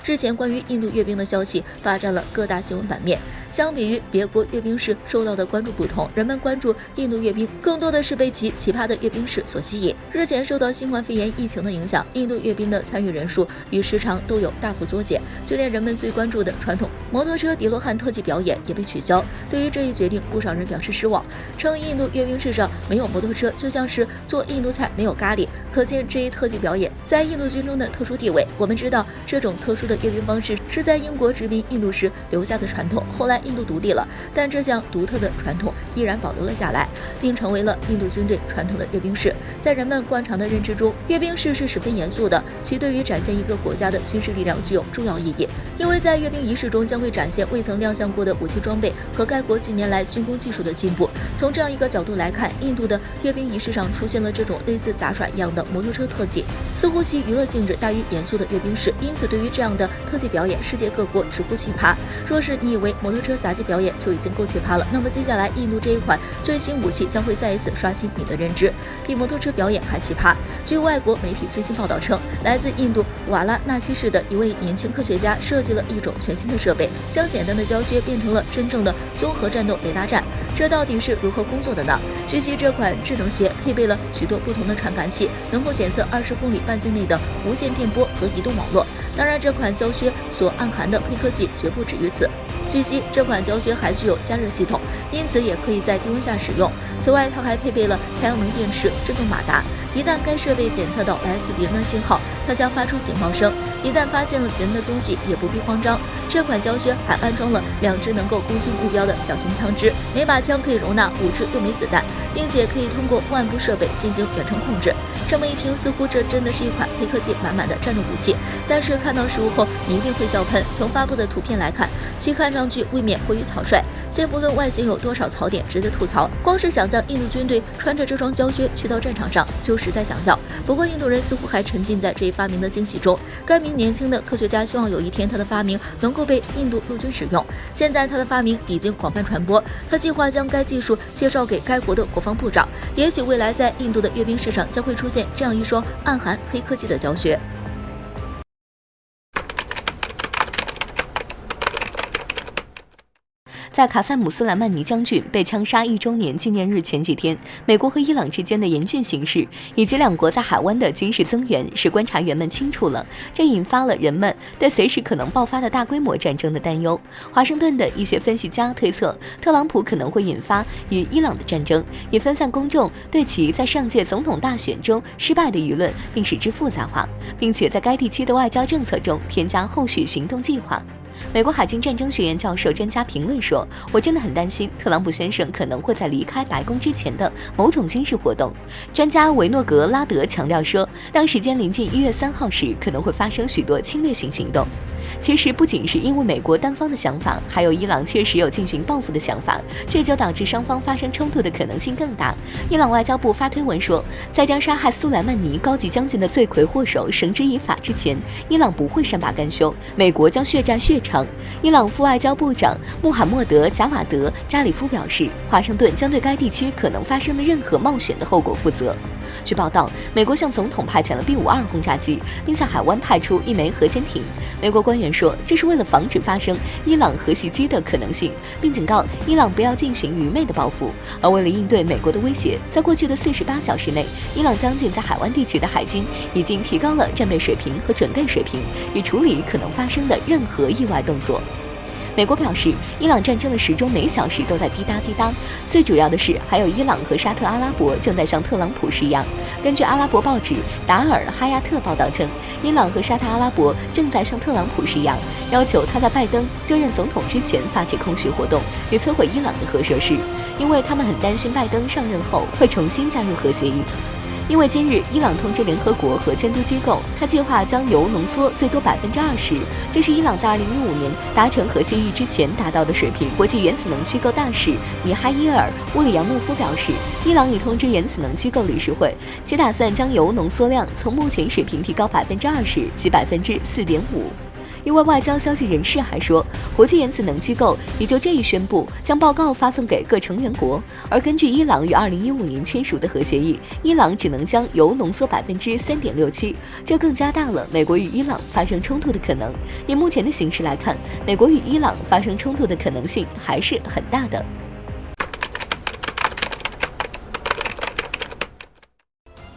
日前关于印度阅兵的消息霸占了各大新闻版面。相比于别国阅兵式受到的关注不同，人们关注印度阅兵更多的是被其奇葩的阅兵式所吸引。日前受到新冠肺炎疫情的影响，印度阅兵的参与人数与时长都有大幅缩减，就连人们最关注的传统摩托车迪罗汉特技表演也被取消。对于这一决定，不少人表示失望，称印度阅兵式上没有摩托车，就像是做印度菜没有咖喱，可见这一特技表演在印度军中的特殊地位。我们知道，这种特殊的阅兵方式是在英国殖民印度时留下的传统，后来印度独立了，但这项独特的传统依然保留了下来，并成为了印度军队传统的阅兵式。在人们惯常的认知中，阅兵式是十分严肃的，其对于展现一个国家的军事力量具有重要意义，因为在阅兵仪式中将会展现未曾亮相过的武器装备和该国近年来军工技术的进步。从这样一个角度来看，印度的阅兵仪式上出现了这种类似杂耍一样的摩托车特技，似乎其娱乐性质大于严肃的阅兵式，因此对于这样的特技表演，世界各国直呼奇葩。若是你以为摩托车杂技表演就已经够奇葩了，那么接下来印度这一款最新武器将会再一次刷新你的认知，比摩托车表演还奇葩。据外国媒体最新报道称，来自印度瓦拉纳西市的一位年轻科学家设计了一种全新的设备，将简单的胶靴变成了真正的综合战斗雷达站。这到底是如何工作的呢？据悉，这款智能鞋配备了许多不同的传感器，能够检测20公里半径内的无线电波和移动网络。当然，这款胶靴所暗含的黑科技绝不止于此。据悉，这款胶靴还具有加热系统，因此也可以在低温下使用。此外，它还配备了太阳能电池、震动马达。一旦该设备检测到来自敌人的信号，它将发出警报声。一旦发现了人的踪迹，也不必慌张。这款胶靴还安装了2支能够攻击目标的小型枪支，每把枪可以容纳5支6枚子弹，并且可以通过腕部设备进行远程控制。这么一听，似乎这真的是一款黑科技满满的战斗武器。但是看到实物后，你一定会笑喷。从发布的图片来看，其看上去未免过于草率。先不论外形有多少槽点值得吐槽，光是想象印度军队穿着这双胶靴去到战场上，就实在想笑。不过印度人似乎还沉浸在这一发明的惊喜中。该名年轻的科学家希望有一天他的发明能够被印度陆军使用。现在他的发明已经广泛传播，他计划将该技术介绍给该国的国防部长。也许未来在印度的阅兵式上将会出现这样一双暗含黑科技的胶靴。在卡萨姆斯兰曼尼将军被枪杀1周年纪念日前几天，美国和伊朗之间的严峻形势，以及两国在海湾的军事增援，使观察员们清楚了，这引发了人们对随时可能爆发的大规模战争的担忧。华盛顿的一些分析家推测，特朗普可能会引发与伊朗的战争，以分散公众对其在上届总统大选中失败的舆论，并使之复杂化，并且在该地区的外交政策中添加后续行动计划。美国海军战争学院教授专家评论说：“我真的很担心特朗普先生可能会在离开白宫之前的某种军事活动。”专家维诺格拉德强调说，当时间临近1月3号时，可能会发生许多侵略性行动。其实不仅是因为美国单方的想法，还有伊朗确实有进行报复的想法，这就导致双方发生冲突的可能性更大。伊朗外交部发推文说，在将杀害苏莱曼尼高级将军的罪魁祸首绳之以法之前，伊朗不会善罢甘休，美国将血债血偿。伊朗副外交部长穆罕默德·贾瓦德·扎里夫表示，华盛顿将对该地区可能发生的任何冒险的后果负责。据报道，美国向总统派遣了 B-52轰炸机，并向海湾派出1枚核潜艇。美国官员说，这是为了防止发生伊朗核袭击的可能性，并警告伊朗不要进行愚昧的报复。而为了应对美国的威胁，在过去的48小时内，伊朗将军在海湾地区的海军已经提高了战备水平和准备水平，以处理可能发生的任何意外动作。美国表示，伊朗战争的时钟每小时都在滴答滴答。最主要的是，还有伊朗和沙特阿拉伯正在向特朗普施压。根据阿拉伯报纸达尔哈亚特报道称，伊朗和沙特阿拉伯正在向特朗普施压，要求他在拜登就任总统之前发起空袭活动，以摧毁伊朗的核设施，因为他们很担心拜登上任后会重新加入核协议。因为今日伊朗通知联合国核监督机构，他计划将铀浓缩最多20%，这是伊朗在2015年达成核协议之前达到的水平。国际原子能机构大使米哈伊尔·乌里扬诺夫表示，伊朗已通知原子能机构理事会，其打算将铀浓缩量从目前水平提高20%及4.5%。一位外交消息人士还说，国际原子能机构已就这一宣布将报告发送给各成员国。而根据伊朗于2015年签署的核协议，伊朗只能将铀浓缩3.67%，这更加大了美国与伊朗发生冲突的可能。以目前的形势来看，美国与伊朗发生冲突的可能性还是很大的。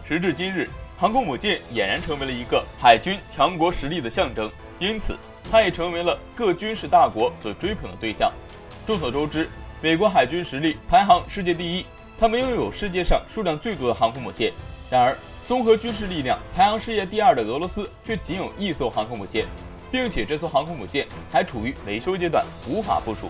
时至今日，航空母舰俨然成为了一个海军强国实力的象征，因此它也成为了各军事大国所追捧的对象。众所周知，美国海军实力排行世界第一，他们拥有世界上数量最多的航空母舰。然而，综合军事力量排行世界第二的俄罗斯却仅有1艘航空母舰，并且这艘航空母舰还处于维修阶段，无法部署。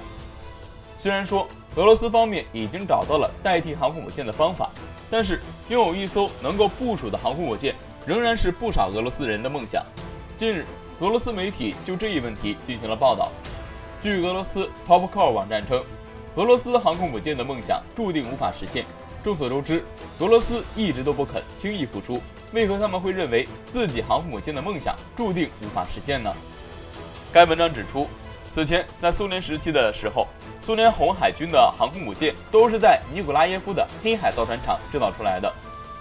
虽然说俄罗斯方面已经找到了代替航空母舰的方法，但是拥有1艘能够部署的航空母舰仍然是不少俄罗斯人的梦想。近日，俄罗斯媒体就这一问题进行了报道。据俄罗斯 Topcore 网站称，俄罗斯航空母舰的梦想注定无法实现。众所周知，俄罗斯一直都不肯轻易付出，为何他们会认为自己航空母舰的梦想注定无法实现呢？该文章指出，此前在苏联时期的时候，苏联红海军的航空母舰都是在尼古拉耶夫的黑海造船厂制造出来的。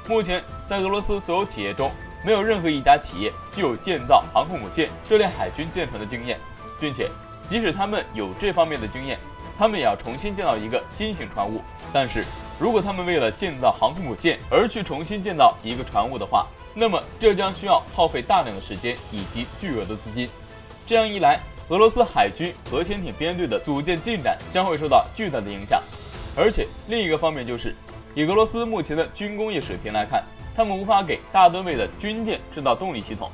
目前在俄罗斯所有企业中，没有任何一家企业具有建造航空母舰这类海军舰船的经验，并且即使他们有这方面的经验，他们也要重新建造一个新型船坞。但是如果他们为了建造航空母舰而去重新建造一个船坞的话，那么这将需要耗费大量的时间以及巨额的资金。这样一来，俄罗斯海军核潜艇编队的组建进展将会受到巨大的影响。而且另一个方面就是，以俄罗斯目前的军工业水平来看，他们无法给大吨位的军舰制造动力系统，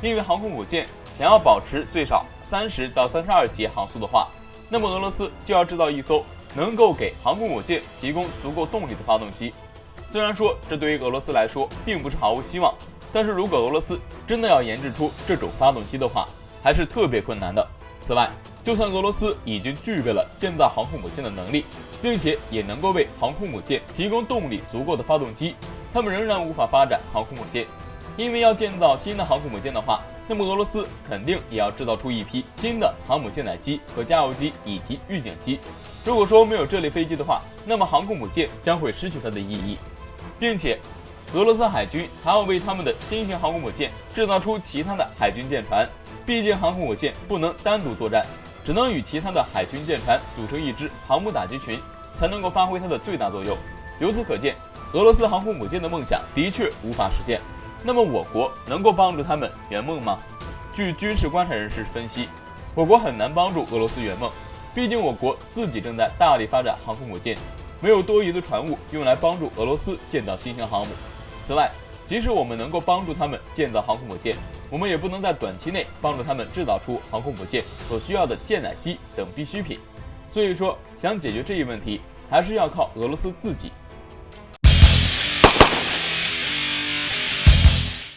因为航空母舰想要保持最少30到32节航速的话，那么俄罗斯就要制造1艘能够给航空母舰提供足够动力的发动机。虽然说这对于俄罗斯来说并不是毫无希望，但是如果俄罗斯真的要研制出这种发动机的话，还是特别困难的。此外，就算俄罗斯已经具备了建造航空母舰的能力，并且也能够为航空母舰提供动力足够的发动机，他们仍然无法发展航空母舰。因为要建造新的航空母舰的话，那么俄罗斯肯定也要制造出一批新的航母舰载机和加油机以及预警机。如果说没有这类飞机的话，那么航空母舰将会失去它的意义，并且俄罗斯海军还要为他们的新型航空母舰制造出其他的海军舰船。毕竟航空母舰不能单独作战，只能与其他的海军舰船组成一支航母打击群，才能够发挥它的最大作用。由此可见，俄罗斯航空母舰的梦想的确无法实现。那么我国能够帮助他们圆梦吗？据军事观察人士分析，我国很难帮助俄罗斯圆梦，毕竟我国自己正在大力发展航空母舰，没有多余的船坞用来帮助俄罗斯建造新型航母。此外，即使我们能够帮助他们建造航空母舰，我们也不能在短期内帮助他们制造出航空母舰所需要的舰载机等必需品。所以说，想解决这一问题，还是要靠俄罗斯自己